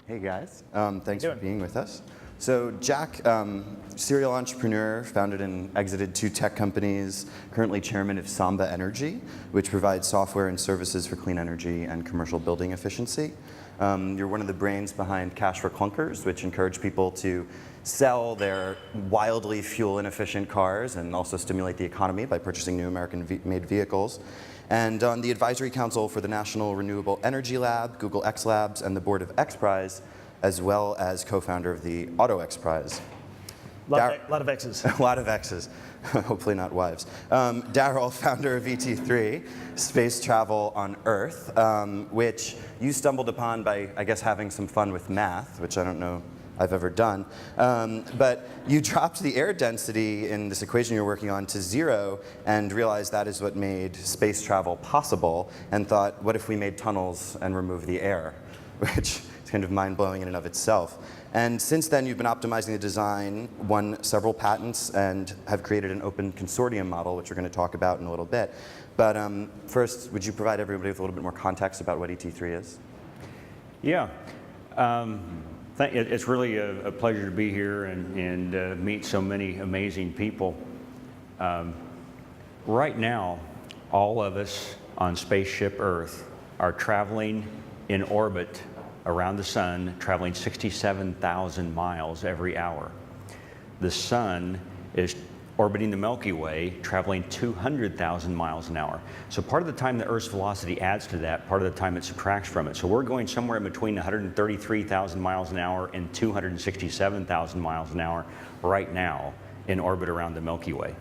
Hey guys, thanks for being with us. So Jack, serial entrepreneur, founded and exited 2 tech companies, currently chairman of Samba Energy, which provides software and services for clean energy and commercial building efficiency. You're one of the brains behind Cash for Clunkers, which encourage people to sell their wildly fuel inefficient cars and also stimulate the economy by purchasing new American-made vehicles. And on the advisory council for the National Renewable Energy Lab, Google X Labs, and the board of X Prize, as well as co-founder of the Auto X Prize. Lot of X's. A lot of X's, hopefully not wives. Daryl, founder of ET3, Space Travel on Earth, which you stumbled upon by, I guess, having some fun with math, which I don't know I've ever done. But you dropped the air density in this equation you're working on to 0 and realized that is what made space travel possible, and thought, what if we made tunnels and removed the air? Which is kind of mind-blowing in and of itself. And since then, you've been optimizing the design, won several patents, and have created an open consortium model, which we're going to talk about in a little bit. But first, would you provide everybody with a little bit more context about what ET3 is? Yeah. It's really a pleasure to be here and meet so many amazing people. Right now, all of us on Spaceship Earth are traveling in orbit around the sun, traveling 67,000 miles every hour. The sun is orbiting the Milky Way, traveling 200,000 miles an hour. So part of the time the Earth's velocity adds to that, part of the time it subtracts from it. So we're going somewhere in between 133,000 miles an hour and 267,000 miles an hour right now in orbit around the Milky Way.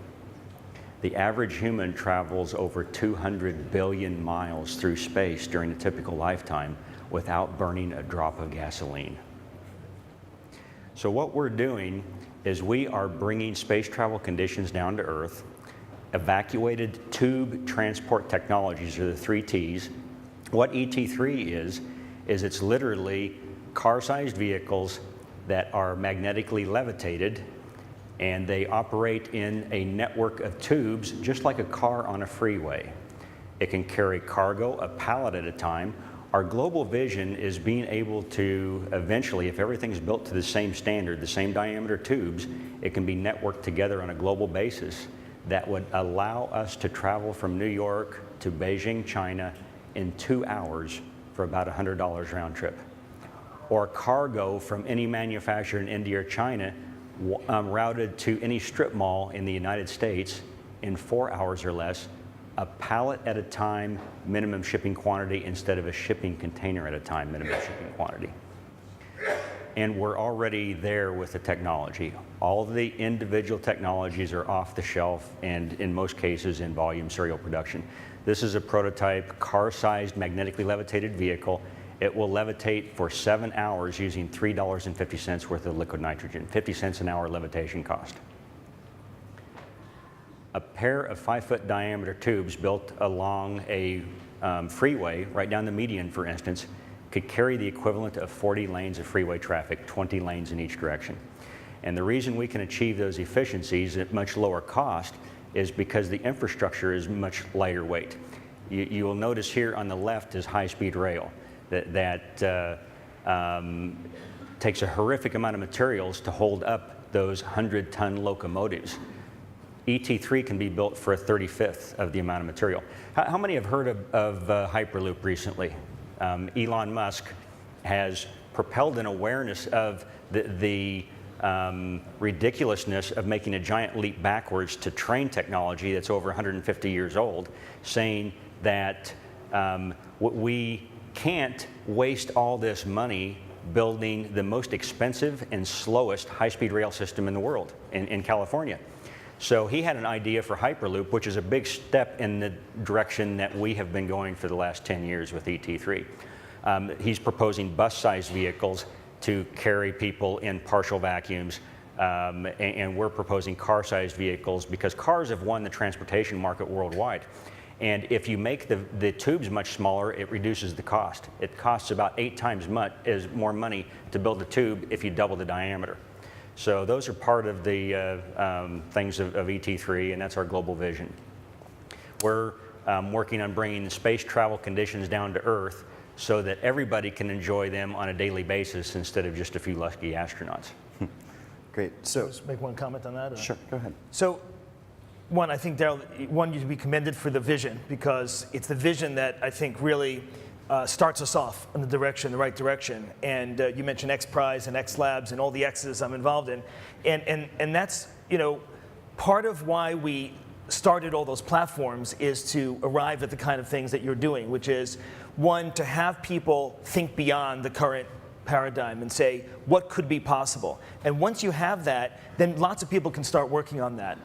The average human travels over 200 billion miles through space during a typical lifetime without burning a drop of gasoline. So what we're doing is we are bringing space travel conditions down to Earth. Evacuated tube transport technologies are the 3 T's. What ET3 is it's literally car-sized vehicles that are magnetically levitated, and they operate in a network of tubes just like a car on a freeway. It can carry cargo, a pallet at a time. Our global vision is being able to eventually, if everything's built to the same standard, the same diameter tubes, it can be networked together on a global basis that would allow us to travel from New York to Beijing, China in 2 hours for about $100 round trip. Or cargo from any manufacturer in India or China routed to any strip mall in the United States in 4 hours or less, a pallet at a time, minimum shipping quantity, instead of a shipping container at a time, minimum shipping quantity. And we're already there with the technology. All the individual technologies are off the shelf and in most cases in volume serial production. This is a prototype car-sized magnetically levitated vehicle. It will levitate for 7 hours using $3.50 worth of liquid nitrogen, 50 cents an hour levitation cost. A pair of 5-foot diameter tubes built along a freeway, right down the median for instance, could carry the equivalent of 40 lanes of freeway traffic, 20 lanes in each direction. And the reason we can achieve those efficiencies at much lower cost is because the infrastructure is much lighter weight. You will notice here on the left is high-speed rail that takes a horrific amount of materials to hold up those 100-ton locomotives. ET3 can be built for a 35th of the amount of material. How many have heard of Hyperloop recently? Elon Musk has propelled an awareness of the ridiculousness of making a giant leap backwards to train technology that's over 150 years old, saying that we can't waste all this money building the most expensive and slowest high-speed rail system in the world, in California. So he had an idea for Hyperloop, which is a big step in the direction that we have been going for the last 10 years with ET3. He's proposing bus-sized vehicles to carry people in partial vacuums, and we're proposing car-sized vehicles because cars have won the transportation market worldwide. And if you make the tubes much smaller, it reduces the cost. It costs about 8 times more money to build a tube if you double the diameter. So those are part of the things of ET3, and that's our global vision. We're working on bringing the space travel conditions down to Earth so that everybody can enjoy them on a daily basis instead of just a few lucky astronauts. Great. So, Just make one comment on that. sure, go ahead. So, one, I think, Daryl, you to be commended for the vision, because it's the vision that I think really starts us off in the right direction. And you mentioned X Prize and X Labs and all the X's I'm involved in. And that's, part of why we started all those platforms is to arrive at the kind of things that you're doing, which is, one, to have people think beyond the current paradigm and say, what could be possible? And once you have that, then lots of people can start working on that.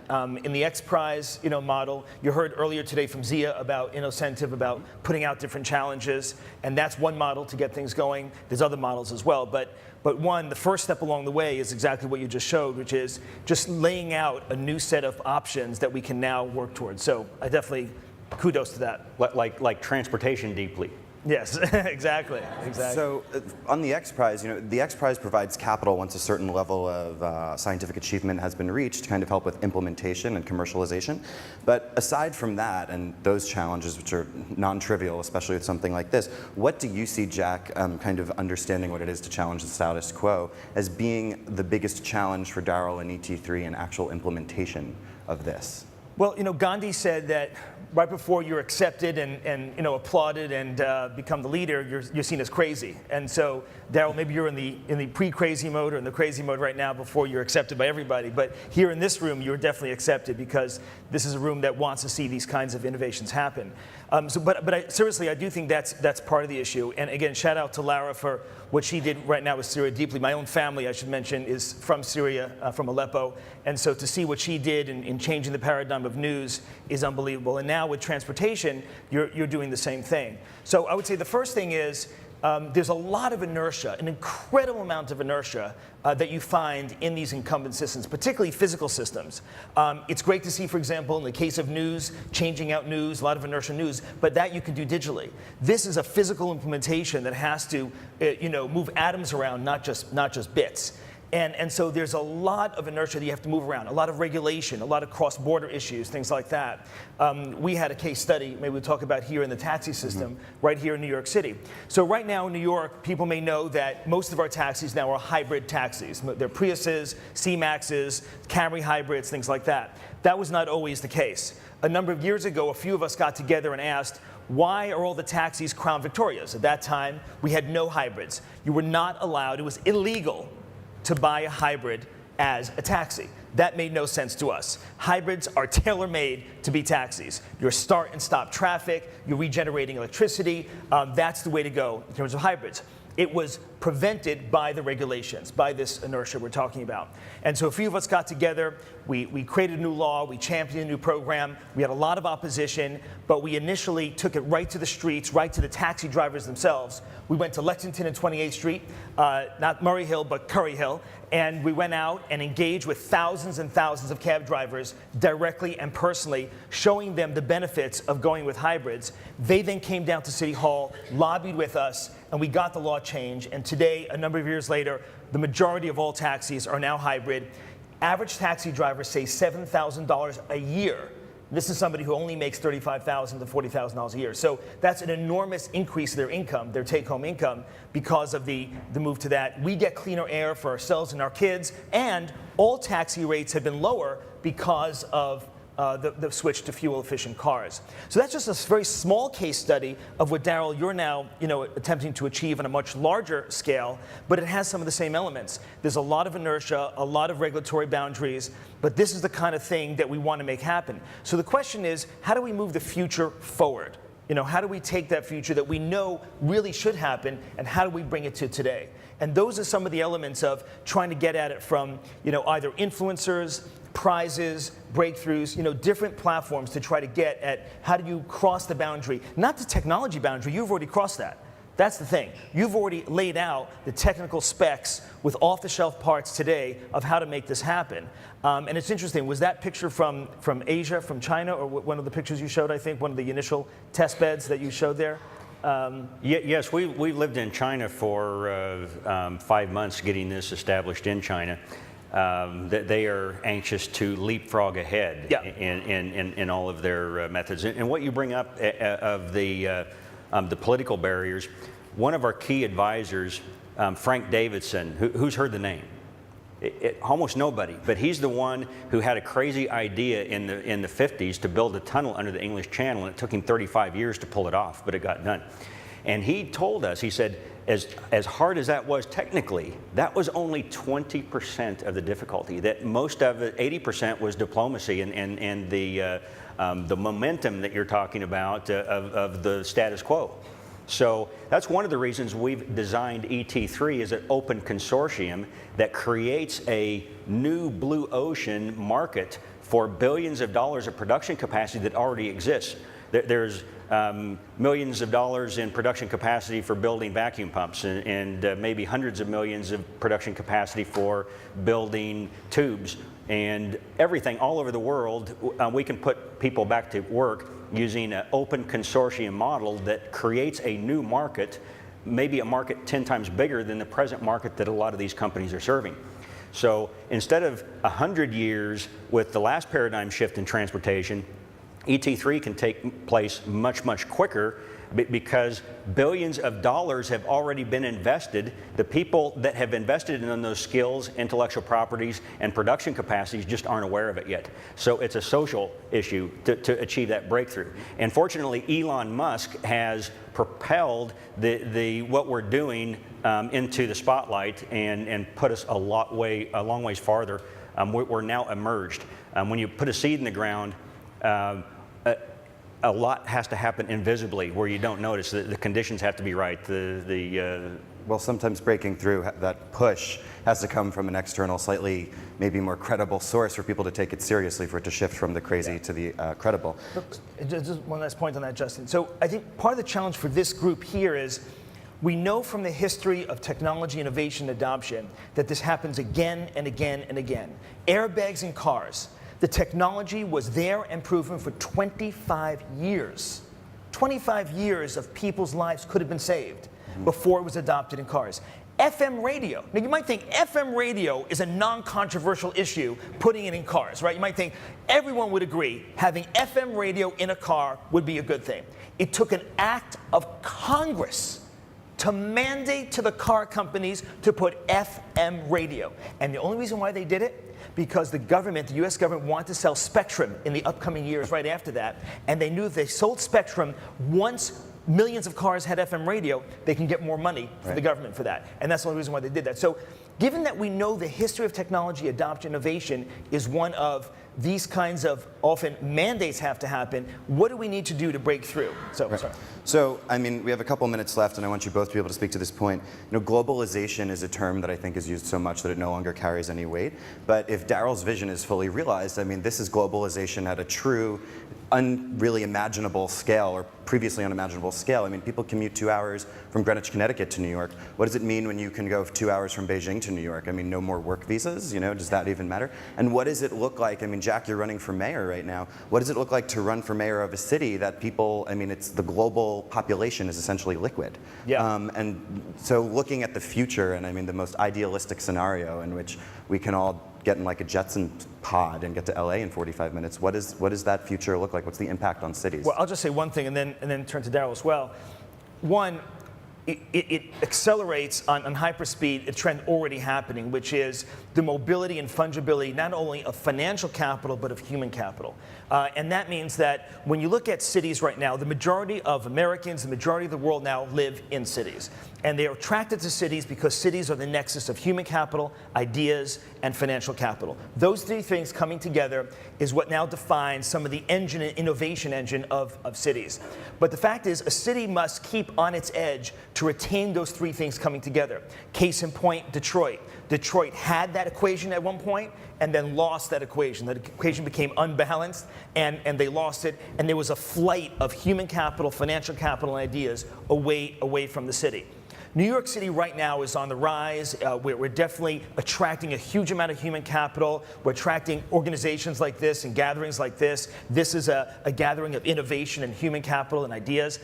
In the X Prize model, you heard earlier today from Zia about Innocentive, about putting out different challenges, and that's one model to get things going. There's other models as well, but one, the first step along the way is exactly what you just showed, which is just laying out a new set of options that we can now work towards. So I definitely kudos to that. Like transportation deeply. Yes, exactly. So on the X Prize, the X Prize provides capital once a certain level of scientific achievement has been reached to kind of help with implementation and commercialization. But aside from that and those challenges, which are non-trivial, especially with something like this, what do you see, Jack, kind of understanding what it is to challenge the status quo, as being the biggest challenge for Daryl and ET3 in actual implementation of this? Well, Gandhi said that right before you're accepted and applauded and become the leader, you're seen as crazy. And so, Daryl, maybe you're in the pre-crazy mode or in the crazy mode right now before you're accepted by everybody. But here in this room, you're definitely accepted, because this is a room that wants to see these kinds of innovations happen. Seriously, I do think that's part of the issue. And again, shout out to Lara for what she did right now with Syria Deeply. My own family, I should mention, is from Syria, from Aleppo. And so to see what she did in changing the paradigm of news is unbelievable. And now with transportation, you're doing the same thing. So I would say the first thing is, there's a lot of inertia, an incredible amount of inertia that you find in these incumbent systems, particularly physical systems. It's great to see, for example, in the case of news, changing out news, a lot of inertia news, but that you can do digitally. This is a physical implementation that has to move atoms around, not just bits. And so there's a lot of inertia that you have to move around, a lot of regulation, a lot of cross-border issues, things like that. We had a case study, maybe we'll talk about here in the taxi system, right here in New York City. So right now in New York, people may know that most of our taxis now are hybrid taxis. They're Priuses, C-Maxes, Camry hybrids, things like that. That was not always the case. A number of years ago, a few of us got together and asked, why are all the taxis Crown Victorias? At that time, we had no hybrids. You were not allowed, it was illegal to buy a hybrid as a taxi. That made no sense to us. Hybrids are tailor-made to be taxis. You're start and stop traffic, you're regenerating electricity. That's the way to go in terms of hybrids. It was prevented by the regulations, by this inertia we're talking about. And so a few of us got together, we created a new law, we championed a new program, we had a lot of opposition, but we initially took it right to the streets, right to the taxi drivers themselves. We went to Lexington and 28th Street, not Murray Hill, but Curry Hill, and we went out and engaged with thousands and thousands of cab drivers directly and personally, showing them the benefits of going with hybrids. They then came down to City Hall, lobbied with us, and we got the law changed. And today, a number of years later, the majority of all taxis are now hybrid. Average taxi drivers save $7,000 a year. This is somebody who only makes $35,000 to $40,000 a year. So that's an enormous increase in their income, their take-home income, because of the move to that. We get cleaner air for ourselves and our kids, and all taxi rates have been lower because of the switch to fuel-efficient cars. So that's just a very small case study of what, Daryl, you're now attempting to achieve on a much larger scale, but it has some of the same elements. There's a lot of inertia, a lot of regulatory boundaries, but this is the kind of thing that we want to make happen. So the question is, how do we move the future forward? How do we take that future that we know really should happen, and how do we bring it to today? And those are some of the elements of trying to get at it from either influencers, prizes, breakthroughs, different platforms to try to get at how do you cross the boundary, not the technology boundary, you've already crossed that. That's the thing. You've already laid out the technical specs with off-the-shelf parts today of how to make this happen. And it's interesting, was that picture from Asia, from China, or one of the pictures you showed, I think, one of the initial test beds that you showed there? Yes, we lived in China for 5 months getting this established in China. They are anxious to leapfrog ahead in all of their methods. And what you bring up of the political barriers, one of our key advisors, Frank Davidson, who's heard the name? Almost nobody, but he's the one who had a crazy idea in the 50s to build a tunnel under the English Channel, and it took him 35 years to pull it off, but it got done. And he told us, he said, as hard as that was technically, that was only 20% of the difficulty. That most of it, 80%, was diplomacy and the momentum that you're talking about of the status quo. So that's one of the reasons we've designed ET3 as an open consortium that creates a new blue ocean market for billions of dollars of production capacity that already exists. There's millions of dollars in production capacity for building vacuum pumps and maybe hundreds of millions of production capacity for building tubes and everything all over the world. We can put people back to work using an open consortium model that creates a new market, maybe a market 10 times bigger than the present market that a lot of these companies are serving. So instead of 100 years with the last paradigm shift in transportation, ET3 can take place much, much quicker because billions of dollars have already been invested. The people that have invested in those skills, intellectual properties, and production capacities just aren't aware of it yet. So it's a social issue to achieve that breakthrough. And fortunately, Elon Musk has propelled what we're doing into the spotlight and put us a long ways farther. We're now emerged. When you put a seed in the ground, a lot has to happen invisibly where you don't notice. The conditions have to be right. Well, sometimes breaking through, that push has to come from an external, slightly maybe more credible source for people to take it seriously, for it to shift from the crazy to the credible. Just one last point on that, Justin. So I think part of the challenge for this group here is we know from the history of technology innovation adoption that this happens again and again and again. Airbags in cars. The technology was there and proven for 25 years. 25 years of people's lives could have been saved before it was adopted in cars. FM radio. Now you might think FM radio is a non-controversial issue, putting it in cars, right? You might think everyone would agree having FM radio in a car would be a good thing. It took an act of Congress to mandate to the car companies to put FM radio. And the only reason why they did it, because the government, the US government, wanted to sell spectrum in the upcoming years right after that. And they knew if they sold spectrum, once millions of cars had FM radio, they can get more money for the government for that. And that's the only reason why they did that. So given that we know the history of technology adoption innovation is one of these kinds of often mandates have to happen, what do we need to do to break through? So, I mean, we have a couple minutes left, and I want you both to be able to speak to this point. You know, globalization is a term that I think is used so much that it no longer carries any weight. But if Daryl's vision is fully realized, I mean, this is globalization at a true, really imaginable scale, or previously unimaginable scale. I mean, people commute 2 hours from Greenwich, Connecticut to New York. What does it mean when you can go 2 hours from Beijing to New York? I mean, no more work visas, you know, does that even matter? And what does it look like? I mean, Jack, you're running for mayor right now. What does it look like to run for mayor of a city that people, I mean, it's the global population is essentially liquid. And so looking at the future, and I mean, the most idealistic scenario in which we can all get in like a Jetson pod and get to LA in 45 minutes, what does that future look like? What's the impact on cities? Well, I'll just say one thing and then turn to Daryl as well. One, it accelerates on hyperspeed a trend already happening, which is the mobility and fungibility not only of financial capital, but of human capital. And that means that when you look at cities right now, the majority of Americans, the majority of the world now live in cities. And they are attracted to cities because cities are the nexus of human capital, ideas, and financial capital. Those three things coming together is what now defines some of the engine and innovation engine of cities. But the fact is, a city must keep on its edge to retain those three things coming together. Case in point, Detroit. Detroit had that equation at one point and then lost that equation. That equation became unbalanced and they lost it, and there was a flight of human capital, financial capital, and ideas away from the city. New York City right now is on the rise. We're definitely attracting a huge amount of human capital. We're attracting organizations like this and gatherings like this. This is a gathering of innovation and human capital and ideas.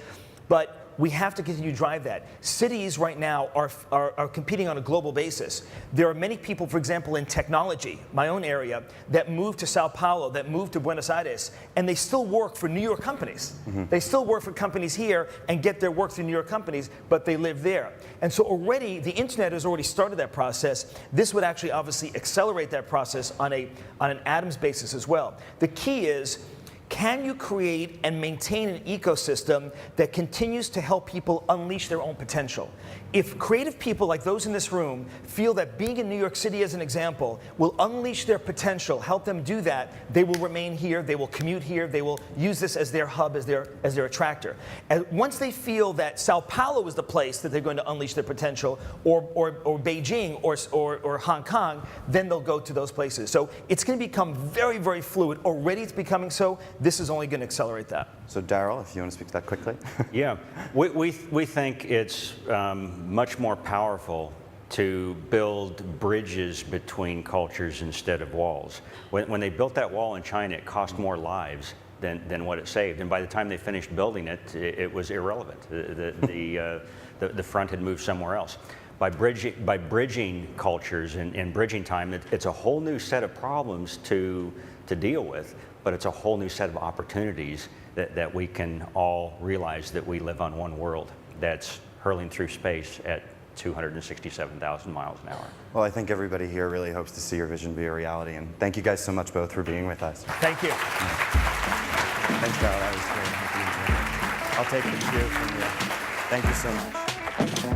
But we have to continue to drive that. Cities right now are competing on a global basis. There are many people, for example, in technology, my own area, that moved to Sao Paulo, that moved to Buenos Aires, and they still work for New York companies. They still work for companies here and get their work through New York companies, but they live there. And so already, the internet has already started that process. This would actually obviously accelerate that process on an atoms basis as well. The key is, can you create and maintain an ecosystem that continues to help people unleash their own potential? If creative people like those in this room feel that being in New York City, as an example, will unleash their potential, help them do that, they will remain here, they will commute here, they will use this as their hub, as their attractor. And once they feel that Sao Paulo is the place that they're going to unleash their potential, or Beijing or Hong Kong, then they'll go to those places. So it's going to become very, very fluid. Already it's becoming so. This is only going to accelerate that. So Daryl, if you want to speak to that quickly. Yeah, we think it's much more powerful to build bridges between cultures instead of walls. When they built that wall in China, it cost more lives than what it saved. And by the time they finished building it, it was irrelevant. The front had moved somewhere else. By bridging cultures and bridging time, it's a whole new set of problems to deal with, but it's a whole new set of opportunities that we can all realize that we live on one world that's hurling through space at 267,000 miles an hour. Well, I think everybody here really hopes to see your vision be a reality, and thank you guys so much both for being with us. Thank you. Thanks, Daryl. That was great. I'll take the cheers from you. Thank you so much.